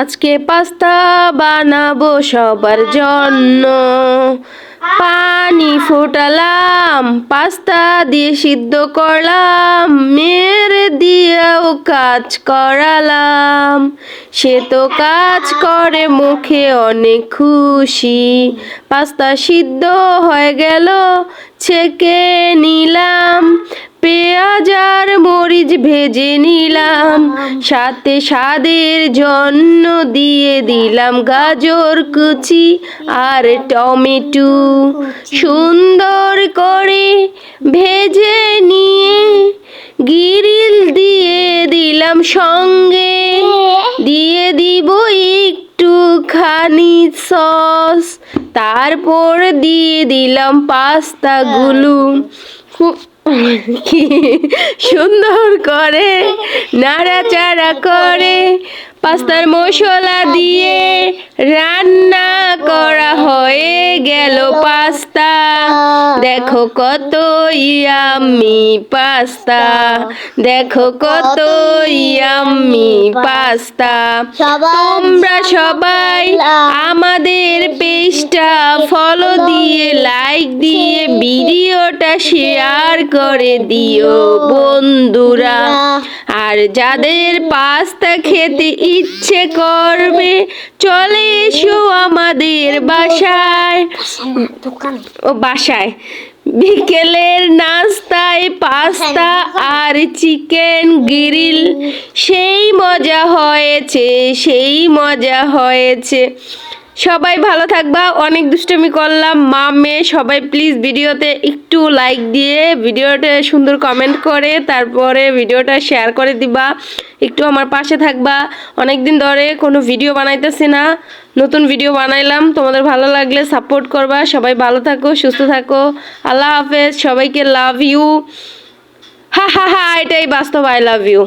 আজকে পাস্তা বানাবো সবার জন্য। পানি ফোটালাম, পাস্তা দিয়ে সিদ্ধ করলাম, মেরে দিয়েও কাজ করালাম। সে তো কাজ করে মুখে অনেক খুশি। পাস্তা সিদ্ধ হয়ে গেল, ছেঁকে নিলাম, পেঁয়াজ আর মরিচ ভেজে নিলাম, সাথে স্বাদের জন্য দিয়ে দিলাম গাজর কুচি আর টমেটো। সুন্দর করে ভেজে নিয়ে গ্রিল দিয়ে দিলাম, সঙ্গে দিয়ে দিব একটুখানি সস। তারপর দিয়ে দিলাম পাস্তাগুলো। কি সুন্দর করে নাড়াচাড়া করে পাস্তার মশলা দিয়ে রান্না করা হয়ে গেল পাস্তা। দেখো কত ইয়াম্মি পাস্তা, দেখো কত ইয়াম্মি পাস্তা। তোমরা সবাই আমাদের পেজটা ফলো দিয়ে লাইক দিয়ে ভিডিওটা শেয়ার করে দিও বন্ধুরা। আর যাদের পাস্তা খেতে ইচ্ছে করবে চলে এসো আমাদের বাসায়। বাসায় বিকেলের নাস্তায় পাস্তা আর চিকেন গ্রিল সেই মজা হয়েছে, সেই মজা হয়েছে। সবাই ভালো থাকবা। অনেক দুষ্টুমি করলাম মা মেয়ে। সবাই প্লিজ ভিডিওতে একটু লাইক দিয়ে ভিডিওটা সুন্দর কমেন্ট করে তারপরে ভিডিওটা শেয়ার করে দিবা। একটু আমার পাশে থাকবা। অনেক দিন ধরে কোনো ভিডিও বানাইতেছি না, নতুন ভিডিও বানাইলাম। তোমাদের ভালো লাগলে সাপোর্ট করবা। সবাই ভালো থাকো, সুস্থ থাকো। আল্লাহ হাফেজ। সবাইকে লাভ ইউ। হা হা হা, এটাই বাস্তব। I love you.